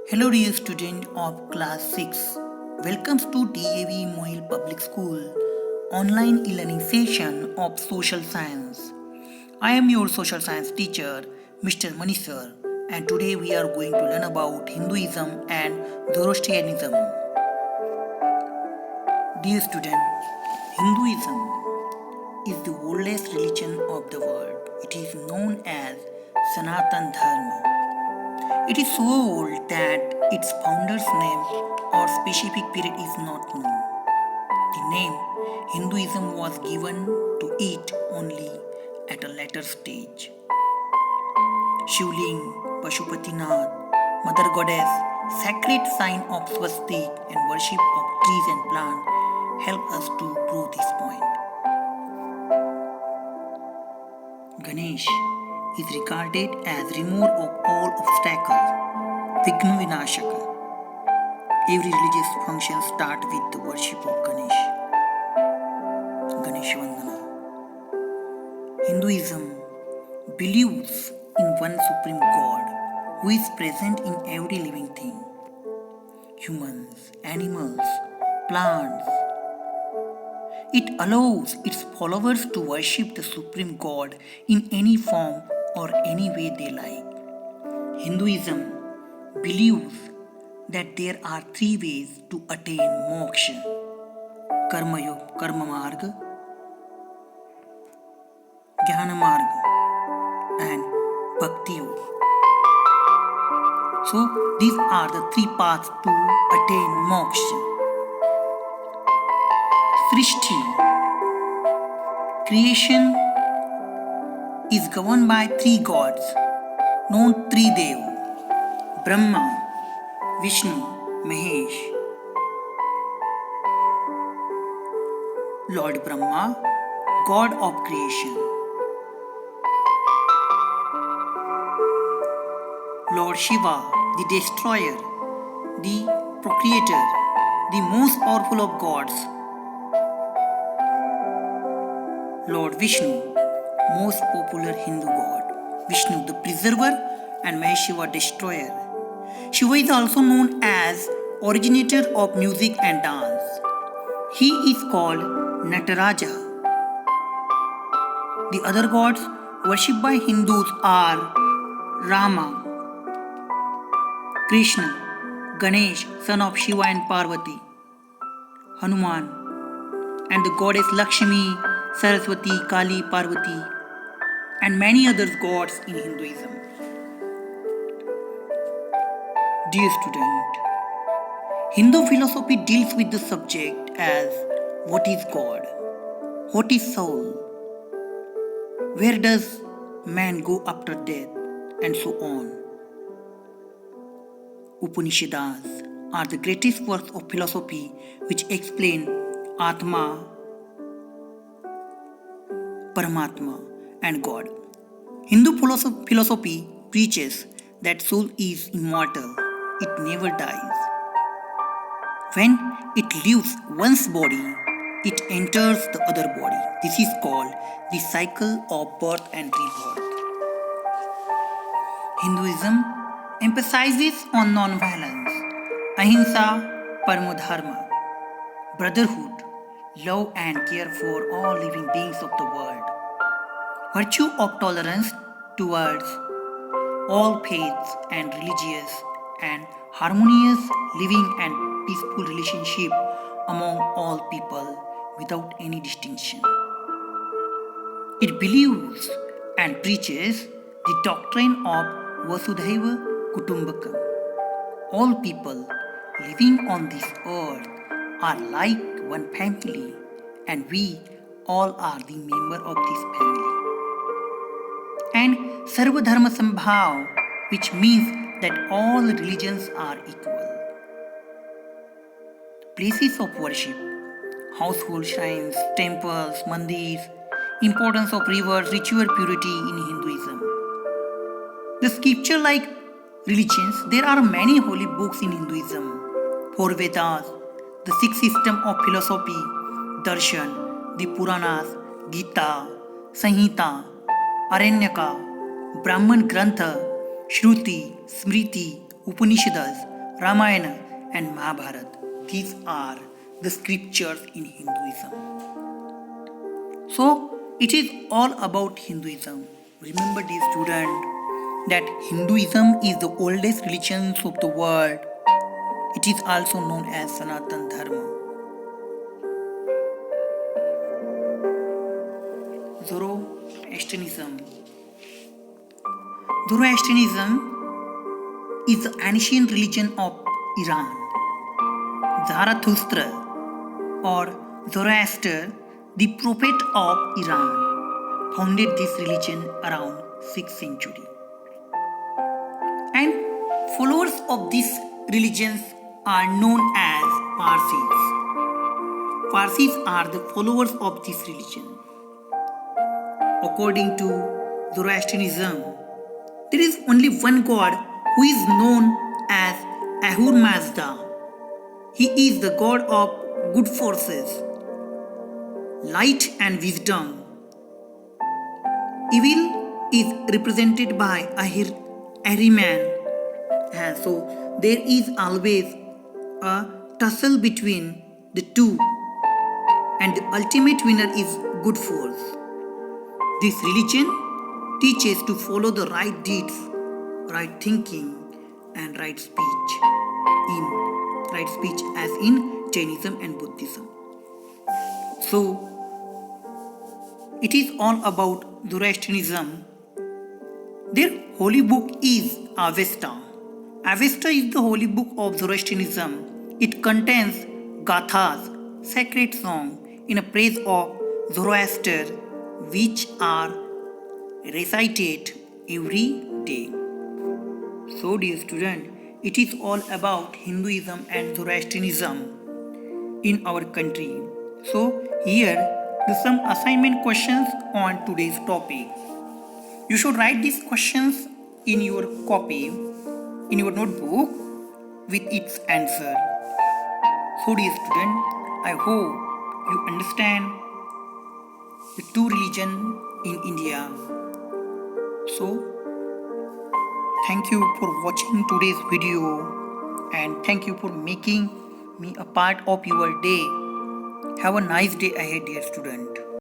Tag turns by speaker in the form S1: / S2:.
S1: Hello dear student of class 6. Welcome to DAV Mohil Public School online e-learning session of social science. I am your social science teacher Mr. Manish sir, and today we are going to learn about Hinduism and Zoroastrianism. Dear student, Hinduism is the oldest religion of the world. It is known as Sanatan Dharma. It is so old that its founder's name or specific period is not known. The name Hinduism was given to it only at a later stage. Shivling, Pashupatinath, Mother Goddess, sacred sign of swastik and worship of trees and plants help us to prove this point. Ganesh is regarded as remover of all obstacles, Vigna Vinashaka. Every religious function starts with the worship of Ganesh. Ganesh Vandana. Hinduism believes in one supreme God who is present in every living thing. Humans, animals, plants. It allows its followers to worship the supreme God in any form or any way they like. Hinduism believes that there are three ways to attain moksha: Karma Yoga, Karma Marga, Jnana Marga, and Bhakti Yoga. So, these are the three paths to attain moksha. Srishti, creation is governed by three gods, known Tridev: Brahma, Vishnu, Mahesh. Lord Brahma, God of creation. Lord Shiva, the destroyer, the procreator, the most powerful of gods. Lord Vishnu, most popular Hindu god. Vishnu, the preserver, and Mahesh Shiva, destroyer. Shiva is also known as originator of music and dance. He is called Nataraja. The other gods worshipped by Hindus are Rama, Krishna, Ganesh, son of Shiva and Parvati, Hanuman, and the goddess Lakshmi, Saraswati, Kali, Parvati, and many other gods in Hinduism. Dear student, Hindu philosophy deals with the subject as what is God, what is soul, where does man go after death, and so on. Upanishads are the greatest works of philosophy which explain Atma, Paramatma, and God. Hindu philosophy preaches that soul is immortal, it never dies. When it leaves one's body, it enters the other body. This is called the cycle of birth and rebirth. Hinduism emphasizes on non-violence, ahimsa, paramo dharma, brotherhood, love and care for all living beings of the world, virtue of tolerance towards all faiths and religious, and harmonious living and peaceful relationship among all people without any distinction. It believes and preaches the doctrine of Vasudhaiva Kutumbakam. All people living on this earth are like one family, and we all are the member of this family. And Sarva Dharma Sambhav, which means that all religions are equal. Places of worship, household shrines, temples, mandirs, importance of rivers, ritual purity in Hinduism. The scripture like religions, there are many holy books in Hinduism. Four Vedas, the sixth system of philosophy, Darshan, the Puranas, Gita, Sanhita, Aranyaka, Brahman Grantha, Shruti, Smriti, Upanishads, Ramayana and Mahabharata. These are the scriptures in Hinduism. So, it is all about Hinduism. Remember, dear student, that Hinduism is the oldest religion of the world. It is also known as Sanatan Dharma. Zoroastrianism. Zoroastrianism is the ancient religion of Iran. Zarathustra or Zoroaster, the prophet of Iran, founded this religion around 6th century. And followers of these religions are known as Parsis. Parsis are the followers of this religion. According to Zoroastrianism, there is only one God who is known as Ahura Mazda. He is the god of good forces, light and wisdom. Evil is represented by Ahriman. And so there is always a tussle between the two, and the ultimate winner is good force. This religion teaches to follow the right deeds, right thinking, and right speech as in Jainism and Buddhism. So it is all about Zoroastrianism. Their holy book is Avesta. Avesta is the holy book of Zoroastrianism. It contains gathas, sacred songs in a praise of Zoroaster, which are recited every day. So, dear student, it is all about Hinduism and Zoroastrianism in our country. So, here are some assignment questions on today's topic. You should write these questions in your copy, in your notebook, with its answer. So, dear student, I hope you understand the two religion in India. So, thank you for watching today's video and thank you for making me a part of your day. Have a nice day ahead, dear student.